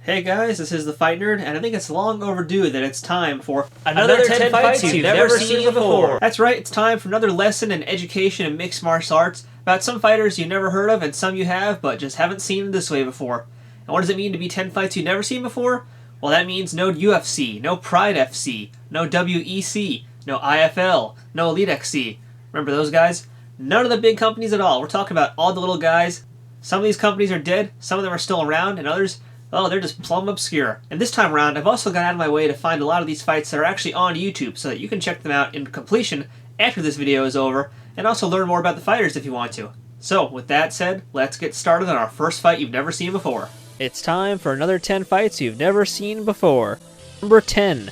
Hey guys, this is the Fight Nerd, and I think it's long overdue that it's time for another 10 fights you've never seen before. That's right, it's time for another lesson in education in mixed martial arts about some fighters you've never heard of and some you have, but just haven't seen this way before. And what does it mean to be 10 fights you've never seen before? Well, that means no UFC, no Pride FC, no WEC, no IFL, no Elite XC. Remember those guys? None of the big companies at all. We're talking about all the little guys. Some of these companies are dead, some of them are still around, and others, oh, they're just plumb obscure. And this time around, I've also gone out of my way to find a lot of these fights that are actually on YouTube so that you can check them out in completion after this video is over, and also learn more about the fighters if you want to. So, with that said, let's get started on our first fight you've never seen before. It's time for another 10 fights you've never seen before. Number 10.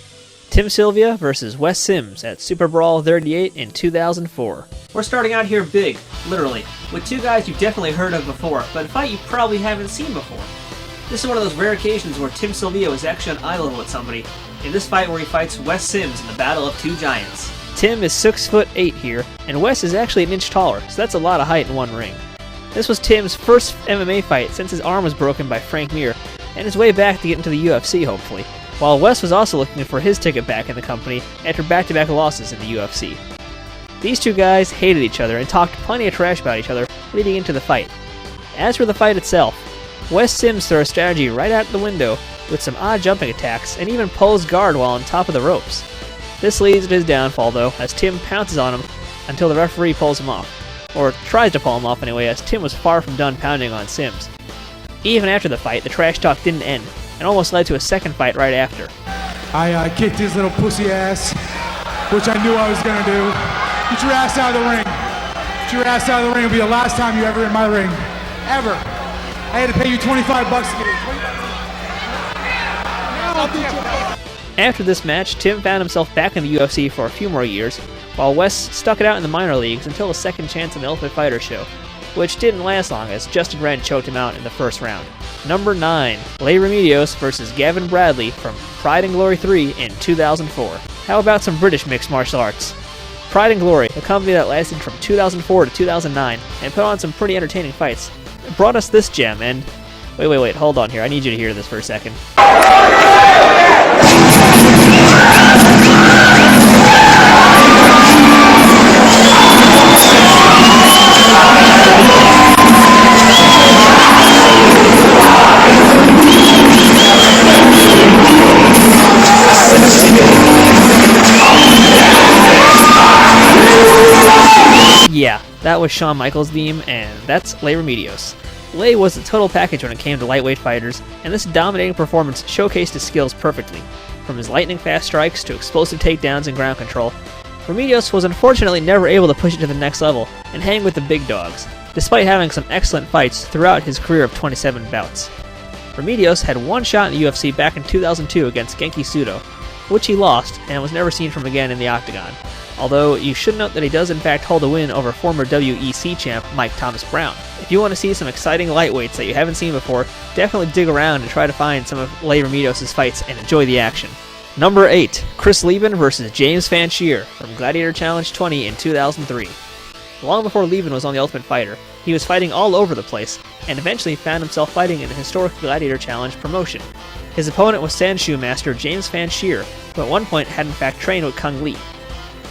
Tim Sylvia versus Wes Sims at Super Brawl 38 in 2004. We're starting out here big, literally, with two guys you've definitely heard of before, but a fight you probably haven't seen before. This is one of those rare occasions where Tim Sylvia was actually on eye level with somebody, in this fight where he fights Wes Sims in the Battle of Two Giants. Tim is 6'8" here, and Wes is actually an inch taller, so that's a lot of height in one ring. This was Tim's first MMA fight since his arm was broken by Frank Mir, and his way back to get into the UFC, hopefully, while Wes was also looking for his ticket back in the company after back-to-back losses in the UFC. These two guys hated each other and talked plenty of trash about each other leading into the fight. As for the fight itself, Wes Sims throws strategy right out the window with some odd jumping attacks and even pulls guard while on top of the ropes. This leads to his downfall though, as Tim pounces on him until the referee pulls him off. Or tries to pull him off anyway, as Tim was far from done pounding on Sims. Even after the fight, the trash talk didn't end, and almost led to a second fight right after. I kicked his little pussy ass, which I knew I was gonna do. Get your ass out of the ring. Get your ass out of the ring. It'll be the last time you're ever in my ring. Ever. I had to pay you $25 to get it. After this match, Tim found himself back in the UFC for a few more years, while Wes stuck it out in the minor leagues until a second chance in the Ultimate Fighter show, which didn't last long as Justin Wren choked him out in the first round. Number 9. Remedios versus Gavin Bradley from Pride and Glory 3 in 2004. How about some British mixed martial arts? Pride and Glory, a company that lasted from 2004 to 2009 and put on some pretty entertaining fights, brought us this gem, and wait, hold on here, I need you to hear this for a second. Yeah, that was Shawn Michaels' theme, and that's Remedios. Lei was the total package when it came to lightweight fighters, and this dominating performance showcased his skills perfectly. From his lightning-fast strikes to explosive takedowns and ground control, Remedios was unfortunately never able to push it to the next level and hang with the big dogs, despite having some excellent fights throughout his career of 27 bouts. Remedios had one shot in the UFC back in 2002 against Genki Sudo, which he lost and was never seen from again in the octagon. Although, you should note that he does in fact hold a win over former WEC champ Mike Thomas Brown. If you want to see some exciting lightweights that you haven't seen before, definitely dig around and try to find some of Remedios' fights and enjoy the action. Number 8. Chris Leben versus James Fanchier from Gladiator Challenge 20 in 2003. Long before Leben was on The Ultimate Fighter, he was fighting all over the place, and eventually found himself fighting in the historic Gladiator Challenge promotion. His opponent was Sanshou master James Fanchier, who at one point had in fact trained with Kung Lee.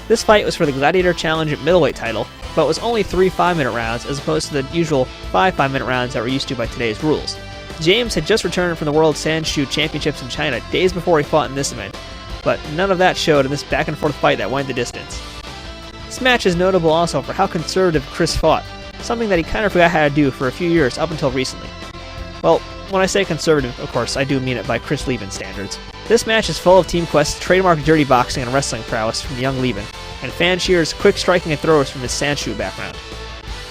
This fight was for the Gladiator Challenge middleweight title, but was only 3 5-minute rounds as opposed to the usual 5 5-minute rounds that we're used to by today's rules. James had just returned from the World Sanshou Championships in China days before he fought in this event, but none of that showed in this back-and-forth fight that went the distance. This match is notable also for how conservative Chris fought, something that he kind of forgot how to do for a few years up until recently. Well, when I say conservative, of course, I do mean it by Chris Leben standards. This match is full of Team Quest's trademark dirty boxing and wrestling prowess from young Leben, and Fanchier's quick striking and throws from his Sanshou background.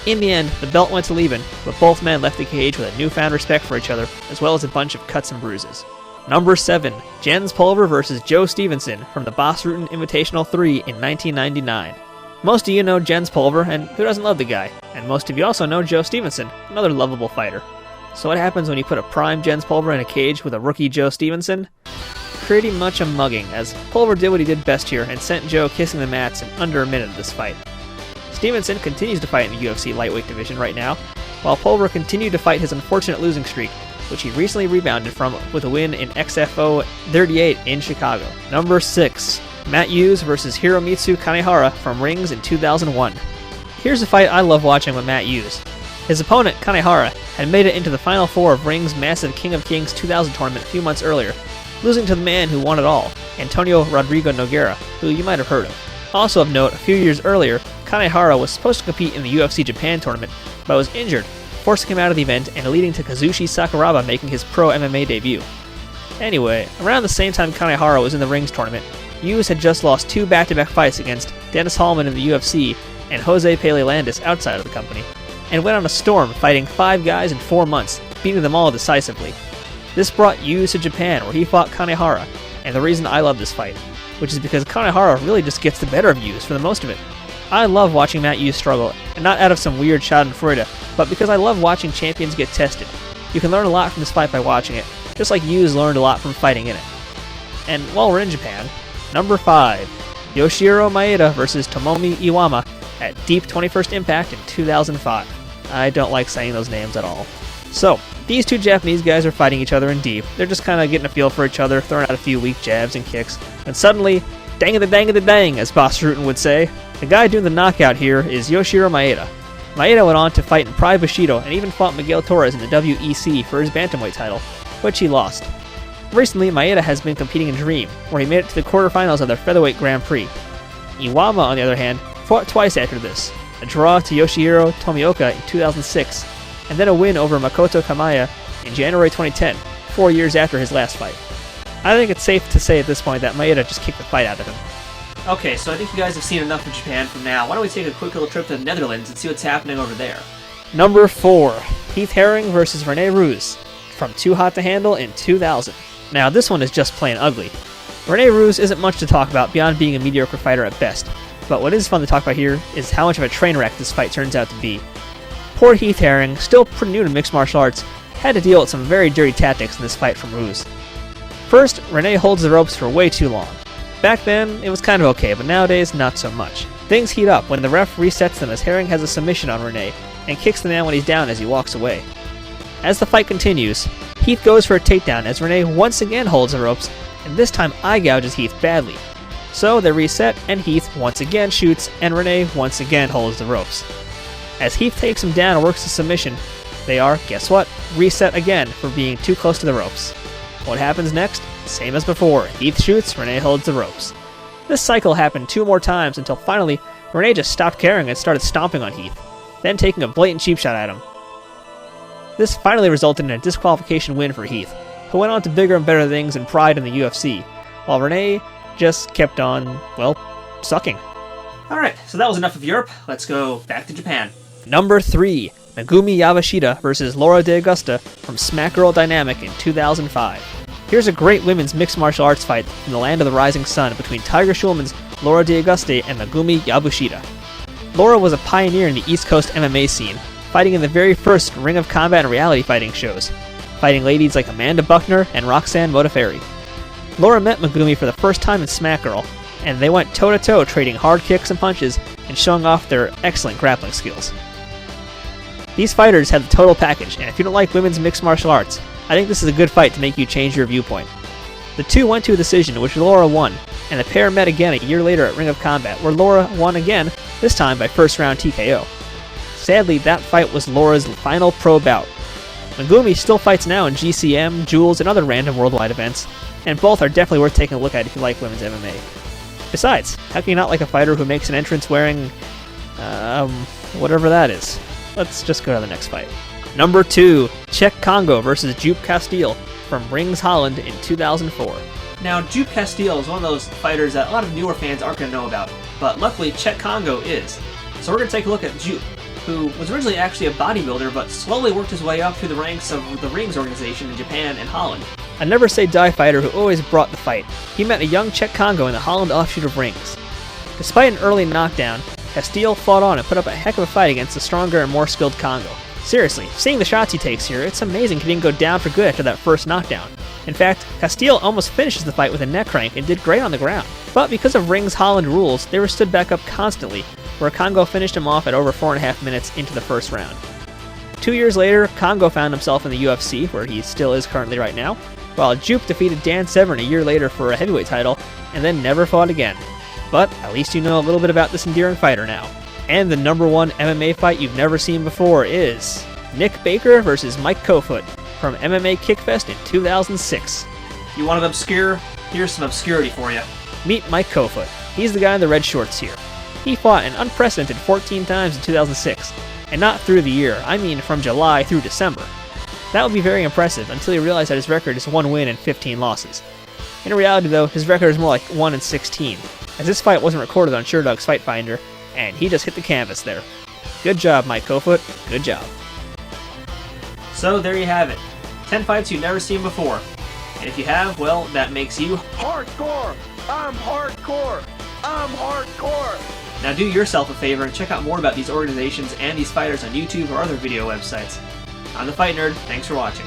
In the end, the belt went to Leben, but both men left the cage with a newfound respect for each other, as well as a bunch of cuts and bruises. Number 7. Jens Pulver versus Joe Stevenson from the Bas Rutten Invitational 3 in 1999. Most of you know Jens Pulver, and who doesn't love the guy? And most of you also know Joe Stevenson, another lovable fighter. So what happens when you put a prime Jens Pulver in a cage with a rookie Joe Stevenson? Pretty much a mugging, as Pulver did what he did best here and sent Joe kissing the mats in under a minute of this fight. Stevenson continues to fight in the UFC lightweight division right now, while Pulver continued to fight his unfortunate losing streak, which he recently rebounded from with a win in XFO 38 in Chicago. Number 6. Matt Yuse versus Hiromitsu Kanehara from Rings in 2001. Here's a fight I love watching with Matt Yuse. His opponent, Kanehara, had made it into the Final Four of Ring's massive King of Kings 2000 tournament a few months earlier, losing to the man who won it all, Antonio Rodrigo Nogueira, who you might have heard of. Also of note, a few years earlier, Kanehara was supposed to compete in the UFC Japan tournament, but was injured, forcing him out of the event and leading to Kazushi Sakuraba making his pro MMA debut. Anyway, around the same time Kanehara was in the Rings tournament, Yuse had just lost 2 back-to-back fights against Dennis Hallman in the UFC and Jose Pele Landis outside of the company, and went on a storm fighting 5 guys in 4 months, beating them all decisively. This brought Yuse to Japan where he fought Kanehara, and the reason I love this fight, which is because Kanehara really just gets the better of Yuse for the most of it. I love watching Matt Yuse struggle, and not out of some weird schadenfreude, but because I love watching champions get tested. You can learn a lot from this fight by watching it, just like Yuse learned a lot from fighting in it. And while we're in Japan, number 5, Yoshihiro Maeda versus Tomomi Iwama at Deep 21st Impact in 2005. I don't like saying those names at all. So, these 2 Japanese guys are fighting each other in Deep. They're just kind of getting a feel for each other, throwing out a few weak jabs and kicks, and suddenly, dang-a-the-dang-a-the-dang, as Boss Rutan would say, the guy doing the knockout here is Yoshihiro Maeda. Maeda went on to fight in Pride Bushido and even fought Miguel Torres in the WEC for his bantamweight title, which he lost. Recently, Maeda has been competing in Dream, where he made it to the quarterfinals of their featherweight Grand Prix. Iwama, on the other hand, fought twice after this, a draw to Yoshihiro Tomioka in 2006, and then a win over Makoto Kamaya in January 2010, 4 years after his last fight. I think it's safe to say at this point that Maeda just kicked the fight out of him. Okay, so I think you guys have seen enough of Japan for now. Why don't we take a quick little trip to the Netherlands and see what's happening over there? Number 4. Heath Herring versus Renee Ruse from Too Hot to Handle in 2000. Now, this one is just plain ugly. Renee Ruse isn't much to talk about beyond being a mediocre fighter at best, but what is fun to talk about here is how much of a train wreck this fight turns out to be. Poor Heath Herring, still pretty new to mixed martial arts, had to deal with some very dirty tactics in this fight from Ruse. First, Renee holds the ropes for way too long. Back then, it was kind of okay, but nowadays, not so much. Things heat up when the ref resets them as Herring has a submission on Renee, and kicks the man when he's down as he walks away. As the fight continues, Heath goes for a takedown as Renee once again holds the ropes, and this time eye gouges Heath badly. So they reset, and Heath once again shoots, and Renee once again holds the ropes. As Heath takes him down and works the submission, they are, guess what, reset again for being too close to the ropes. What happens next? Same as before. Heath shoots, Renee holds the ropes. This cycle happened 2 more times until finally, Renee just stopped caring and started stomping on Heath, then taking a blatant cheap shot at him. This finally resulted in a disqualification win for Heath, who went on to bigger and better things in Pride in the UFC, while Renee just kept on, well, sucking. Alright, so that was enough of Europe. Let's go back to Japan. Number 3. Megumi Yabashida versus Laura De Augusta from Smack Girl Dynamic in 2005. Here's a great women's mixed martial arts fight in the land of the rising sun between Tiger Schulman's Laura De Augusta and Megumi Yabushida. Laura was a pioneer in the East Coast MMA scene, fighting in the very first Ring of Combat and reality fighting shows, fighting ladies like Amanda Buckner and Roxanne Modafferi. Laura met Megumi for the first time in Smack Girl, and they went toe-to-toe trading hard kicks and punches and showing off their excellent grappling skills. These fighters had the total package, and if you don't like women's mixed martial arts, I think this is a good fight to make you change your viewpoint. The 2 went to a decision, which Laura won, and the pair met again a year later at Ring of Combat, where Laura won again, this time by first round TKO. Sadly, that fight was Laura's final pro bout. Megumi still fights now in GCM, Jules, and other random worldwide events, and both are definitely worth taking a look at if you like women's MMA. Besides, how can you not like a fighter who makes an entrance wearing, whatever that is? Let's just go to the next fight. Number 2, Czech Congo versus Jupe Castile from Rings Holland in 2004. Now, Jupe Castile is one of those fighters that a lot of newer fans aren't going to know about, but luckily Czech Congo is. So we're going to take a look at Jupe, who was originally actually a bodybuilder but slowly worked his way up through the ranks of the Rings organization in Japan and Holland. A never-say-die fighter who always brought the fight, he met a young Czech Congo in the Holland offshoot of Rings. Despite an early knockdown, Castile fought on and put up a heck of a fight against the stronger and more skilled Congo. Seriously, seeing the shots he takes here, it's amazing he didn't go down for good after that first knockdown. In fact, Castile almost finishes the fight with a neck crank and did great on the ground. But because of Rings Holland rules, they were stood back up constantly, where Congo finished him off at over 4.5 minutes into the first round. 2 years later, Congo found himself in the UFC, where he still is currently right now, while Jupe defeated Dan Severn a year later for a heavyweight title, and then never fought again. But at least you know a little bit about this enduring fighter now. And the #1 MMA fight you've never seen before is Nick Baker versus Mike Kof Foot from MMA Kickfest in 2006. You want it obscure? Here's some obscurity for you. Meet Mike Kof Foot. He's the guy in the red shorts here. He fought an unprecedented 14 times in 2006, and not through the year, I mean from July through December. That would be very impressive until you realize that his record is 1 win and 15 losses. In reality though, his record is more like 1 and 16, as this fight wasn't recorded on SureDog's Fight Finder, and he just hit the canvas there. Good job, Mike Kof Foot. Good job. So there you have it. 10 fights you've never seen before. And if you have, well, that makes you hardcore! I'm hardcore! I'm hardcore! Now do yourself a favor and check out more about these organizations and these fighters on YouTube or other video websites. I'm the Fight Nerd, thanks for watching.